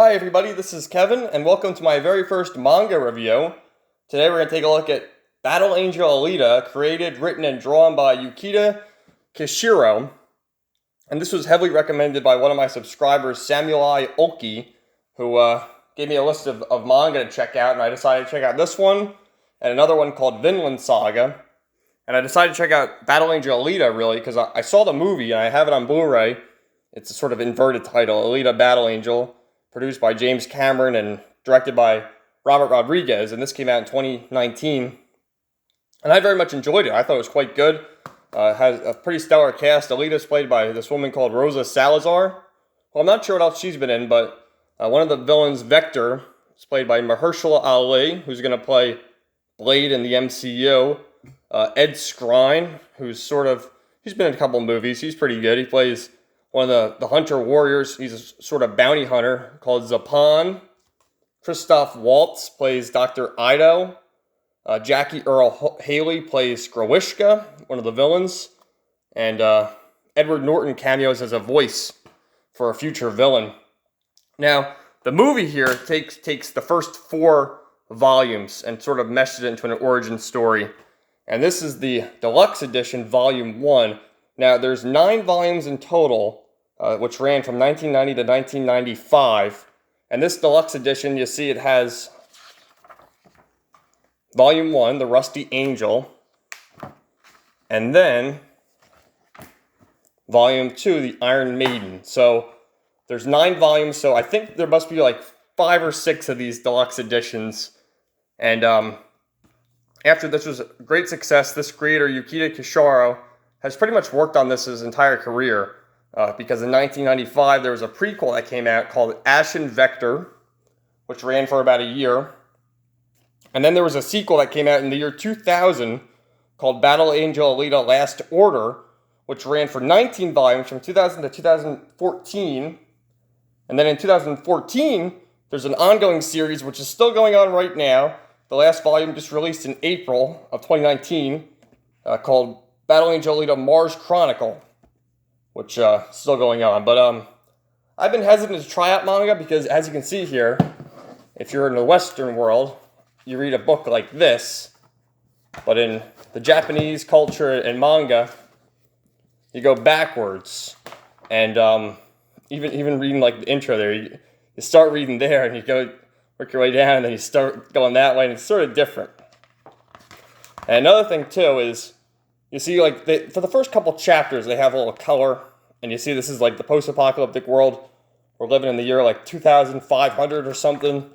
Hi everybody, this is Kevin, and welcome to my very first manga review. Today we're going to take a look at Battle Angel Alita, created, written, and drawn by Ukita, Kishiro. And this was heavily recommended by one of my subscribers, Samurai Oki, who gave me a list of manga to check out, and I decided to check out this one, and another one called Vinland Saga. And I decided to check out Battle Angel Alita, really, because I saw the movie, and I have it on Blu-ray. It's a sort of inverted title, Alita Battle Angel, produced by James Cameron and directed by Robert Rodriguez, and this came out in 2019. And I very much enjoyed it. I thought it was quite good. Has a pretty stellar cast. Alita's played by this woman called Rosa Salazar. Well, I'm not sure what else she's been in, but one of the villains, Vector, is played by Mahershala Ali, who's going to play Blade in the MCU. Ed Skrein, he's been in a couple of movies. He's pretty good. He plays one of the hunter warriors. He's a sort of bounty hunter called Zapan. Christoph Waltz plays Dr. Ido. Jackie Earle Haley plays Skrawishka, one of the villains. And Edward Norton cameos as a voice for a future villain. Now, the movie here takes the first 4 volumes and sort of meshes it into an origin story. And this is the deluxe edition, volume 1. Now, there's 9 volumes in total, which ran from 1990 to 1995. And this deluxe edition, you see it has volume 1, The Rusty Angel, and then volume 2, The Iron Maiden. So there's 9 volumes, so I think there must be like 5 or 6 of these deluxe editions. And after this was a great success, this creator, Ukita Kishiro, has pretty much worked on this his entire career, because in 1995 there was a prequel that came out called Ashen Vector, which ran for about a year. And then there was a sequel that came out in the year 2000 called Battle Angel Alita Last Order, which ran for 19 volumes from 2000 to 2014. And then in 2014, there's an ongoing series which is still going on right now. The last volume just released in April of 2019, called Battle Angel Alita Mars Chronicle, which is still going on. But I've been hesitant to try out manga because, as you can see here, if you're in the Western world, you read a book like this, but in the Japanese culture and manga, you go backwards. And even reading like the intro there, you start reading there and you go work your way down, and then you start going that way, and it's sort of different. And another thing too is, you see, like, for the first couple chapters, they have a little color, and you see this is like the post-apocalyptic world. We're living in the year like 2500 or something,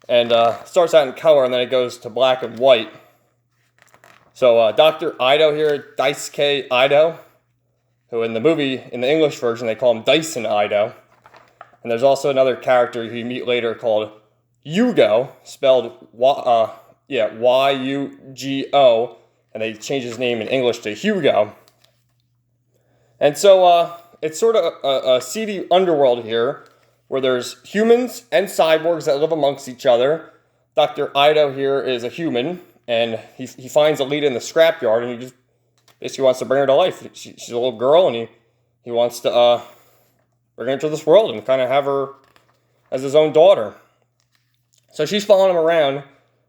and it starts out in color, and then it goes to black and white. So Dr. Ido here, Daisuke Ido, who in the movie, in the English version, they call him Dyson Ido. And there's also another character who you meet later called Yugo, spelled Y-U-G-O, and they changed his name in English to Hugo. And so it's sort of a seedy underworld here, where there's humans and cyborgs that live amongst each other. Dr. Ido here is a human, and he finds Alita in the scrapyard, and he just basically wants to bring her to life. She's a little girl, and he wants to bring her to this world and kind of have her as his own daughter. So she's following him around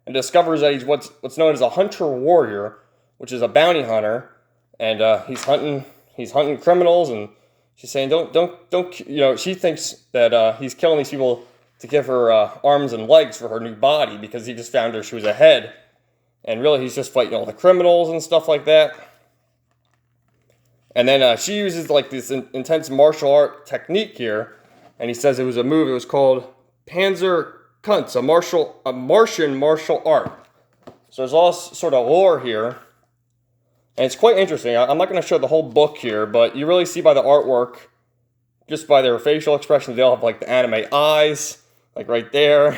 and discovers that he's what's known as a hunter warrior, which is a bounty hunter, and he's hunting criminals, and she's saying, don't, you know, she thinks that he's killing these people to give her arms and legs for her new body, because he just found her, she was a head, and really he's just fighting all the criminals and stuff like that. And then she uses like this intense martial art technique here, and he says it was a move, it was called Panzer Kunst, a Martian martial art. So there's all sort of lore here. And it's quite interesting. I'm not going to show the whole book here, but you really see by the artwork, just by their facial expressions, they all have like the anime eyes, like right there.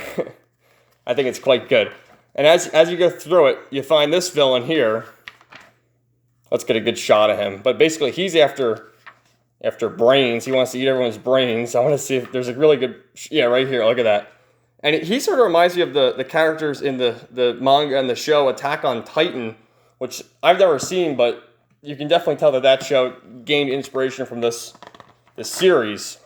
I think it's quite good. And as you go through it, you find this villain here. Let's get a good shot of him. But basically, he's after brains. He wants to eat everyone's brains. I want to see if there's a really good... Yeah, right here. Look at that. And he sort of reminds me of the characters in the manga and the show Attack on Titan, which I've never seen, but you can definitely tell that show gained inspiration from this series.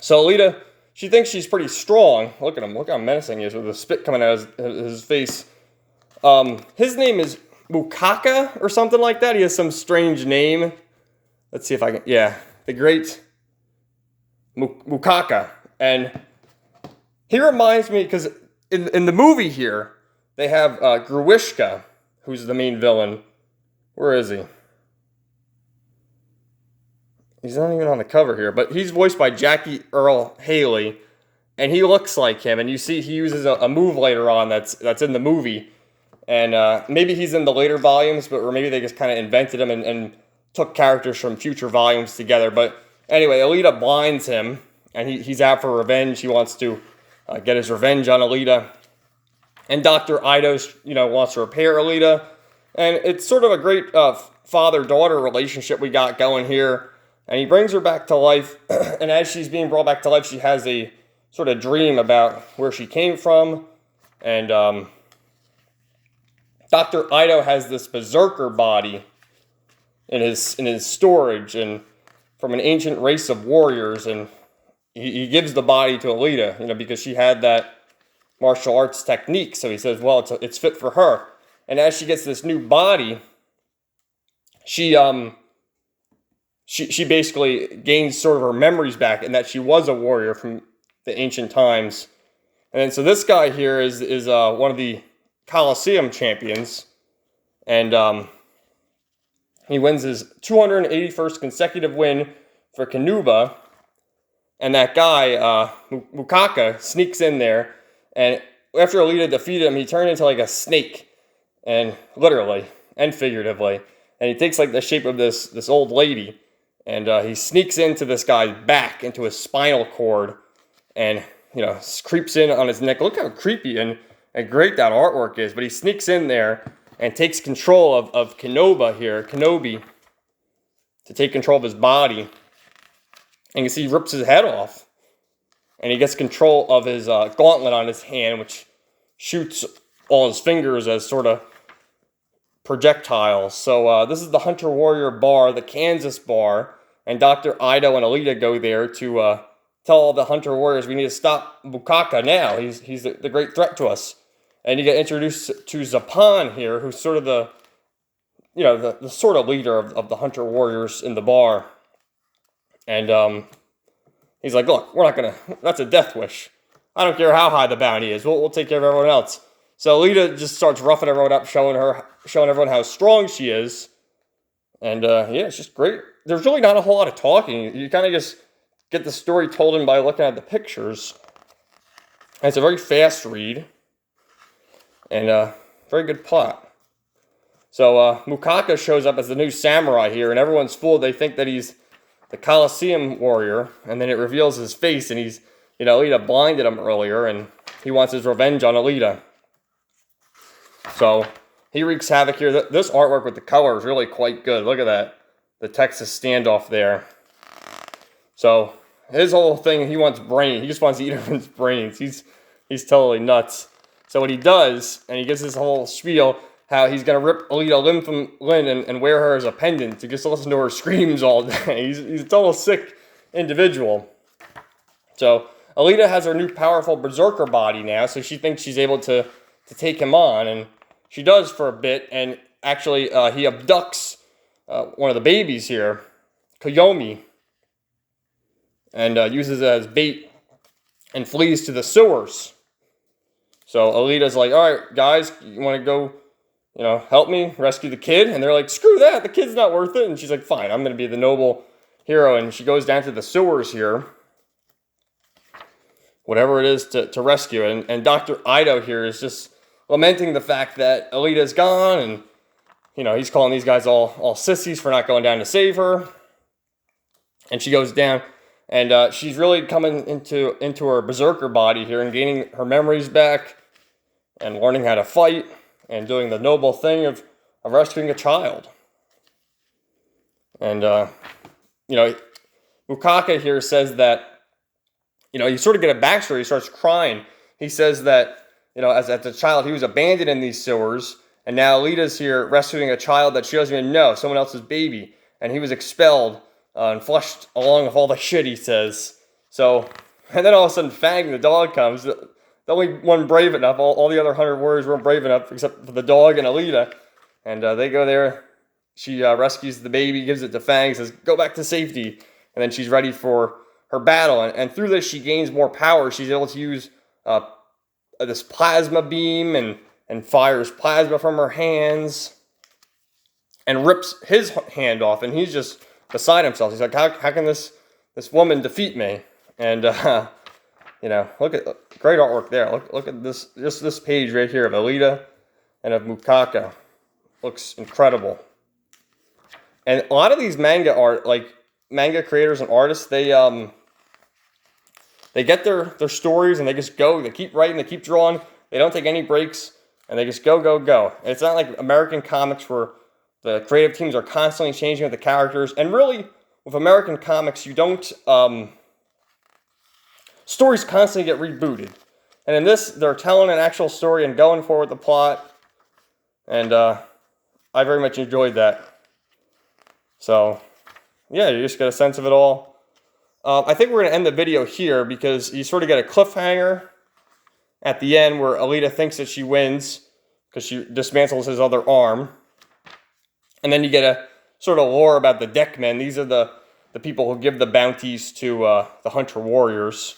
So Alita she thinks she's pretty strong. Look at him. Look how menacing he is with the spit coming out of his face. His name is Mukaka or something like that. He has some strange name. Let's see if I can... Yeah, the great Mukaka. And he reminds me, because in the movie here, they have Gruishka, who's the main villain. Where is he? He's not even on the cover here, but he's voiced by Jackie Earle Haley, and he looks like him. And you see he uses a move later on that's in the movie. And maybe he's in the later volumes, or maybe they just kind of invented him and took characters from future volumes together. But anyway, Alita blinds him, and he's out for revenge. He wants to get his revenge on Alita. And Dr. Ido, wants to repair Alita. And it's sort of a great father-daughter relationship we got going here. And he brings her back to life. And as she's being brought back to life, she has a sort of dream about where she came from. And Dr. Ido has this berserker body in his storage, and from an ancient race of warriors. And he gives the body to Alita, because she had that martial arts technique. So he says, well, it's fit for her. And as she gets this new body, she basically gains sort of her memories back, and that she was a warrior from the ancient times. And so this guy here is one of the Coliseum champions, and he wins his 281st consecutive win for Kanuba. And that guy, Mukaka, sneaks in there, and after Alita defeated him, he turned into like a snake, and literally and figuratively. And he takes like the shape of this old lady, and he sneaks into this guy's back, into his spinal cord, and creeps in on his neck. Look how creepy and great that artwork is. But he sneaks in there and takes control of Kenobi, to take control of his body. And you see he rips his head off. And he gets control of his gauntlet on his hand, which shoots all his fingers as sort of projectiles. So this is the Hunter Warrior Bar, the Kansas Bar. And Dr. Ido and Alita go there to tell all the Hunter Warriors, we need to stop Mukaka now. He's the great threat to us. And you get introduced to Zapan here, who's sort of the sort of leader of the Hunter Warriors in the bar. And he's like, look, we're not going to... That's a death wish. I don't care how high the bounty is. We'll take care of everyone else. So Alita just starts roughing everyone up, showing everyone how strong she is. And it's just great. There's really not a whole lot of talking. You kind of just get the story told in by looking at the pictures. And it's a very fast read. And very good plot. So Mukaka shows up as the new samurai here, and everyone's fooled. They think that he's the Coliseum warrior, and then it reveals his face, and he's, Alita blinded him earlier, and he wants his revenge on Alita. So he wreaks havoc here. This artwork with the color is really quite good. Look at that. The Texas standoff there. So his whole thing, he wants brain. He just wants to eat everyone's brains. He's totally nuts. So what he does, and he gives his whole spiel, how he's going to rip Alita limb from limb and wear her as a pendant to just listen to her screams all day. He's a total sick individual. So Alita has her new powerful berserker body now, so she thinks she's able to take him on, and she does for a bit, and actually he abducts one of the babies here, Koyomi, and uses it as bait and flees to the sewers. So Alita's like, all right, guys, you want to go, help me rescue the kid? And they're like, screw that, the kid's not worth it. And she's like, fine, I'm going to be the noble hero. And she goes down to the sewers here, whatever it is, to rescue it. And Dr. Ido here is just lamenting the fact that Alita's gone, and he's calling these guys all sissies for not going down to save her. And she goes down, and she's really coming into her berserker body here and gaining her memories back and learning how to fight and doing the noble thing of rescuing a child. And Mukaka here says that you sort of get a backstory. He starts crying. He says that as a child he was abandoned in these sewers, and now Alita's here rescuing a child that she doesn't even know, someone else's baby, and he was expelled and flushed along with all the shit, he says. So And then all of a sudden, Fang, the dog, comes. The only one brave enough. All the other 100 warriors weren't brave enough, except for the dog and Alita. And they go there. She rescues the baby, gives it to Fang, says, "Go back to safety." And then she's ready for her battle. And through this, she gains more power. She's able to use this plasma beam and fires plasma from her hands and rips his hand off. And he's just beside himself. He's like, how can this woman defeat me? And, you know, look at great artwork there. Look at this, just this page right here of Alita and of Makaku. Looks incredible. And a lot of these manga art, like manga creators and artists, they get their stories and they just go. They keep writing, they keep drawing. They don't take any breaks, and they just go, go, go. And it's not like American comics where the creative teams are constantly changing with the characters. And really, with American comics, you don't... stories constantly get rebooted. And in this, they're telling an actual story and going forward with the plot. And I very much enjoyed that. So, yeah, you just get a sense of it all. I think we're going to end the video here because you sort of get a cliffhanger at the end where Alita thinks that she wins because she dismantles his other arm. And then you get a sort of lore about the deckmen. These are the people who give the bounties to the hunter warriors.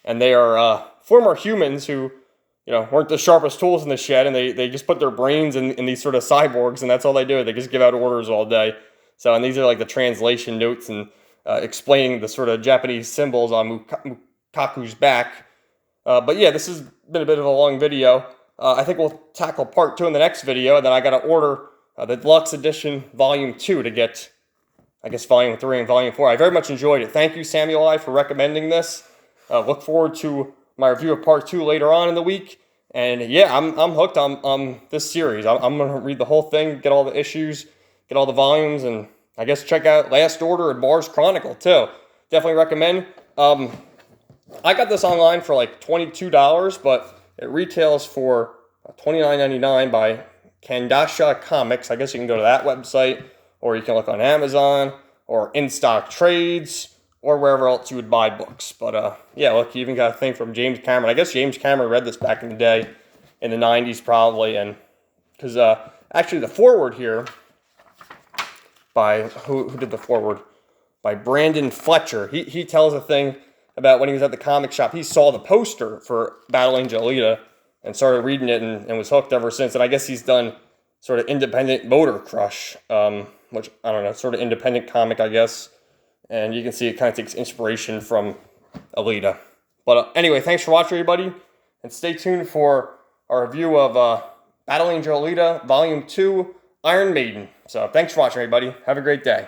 And they are former humans who, you know, weren't the sharpest tools in the shed, and they just put their brains in these sort of cyborgs, and that's all they do. They just give out orders all day. So, and these are like the translation notes and explaining the sort of Japanese symbols on Makaku's back. But yeah, this has been a bit of a long video. I think we'll tackle part 2 in the next video, and then I got to order the Deluxe Edition Volume 2 to get, I guess, Volume 3 and Volume 4. I very much enjoyed it. Thank you, Samuel I, for recommending this. Look forward to my review of part 2 later on in the week. And yeah, I'm hooked on this series. I'm going to read the whole thing, get all the issues, get all the volumes, and I guess check out Last Order and Mars Chronicle too. Definitely recommend. I got this online for like $22, but it retails for $29.99 by Kandasha Comics. I guess you can go to that website, or you can look on Amazon, or In Stock Trades, or wherever else you would buy books. But yeah, look, you even got a thing from James Cameron. I guess James Cameron read this back in the day, in the 90s probably, and because actually the foreword here, by, who did the foreword? By Brandon Fletcher. He tells a thing about when he was at the comic shop. He saw the poster for Battle Angel Alita and started reading it and was hooked ever since. And I guess he's done sort of independent Motor Crush, which, I don't know, sort of independent comic, I guess. And you can see it kind of takes inspiration from Alita. But anyway, thanks for watching, everybody. And stay tuned for our review of Battle Angel Alita Volume 2, Iron Maiden. So thanks for watching, everybody. Have a great day.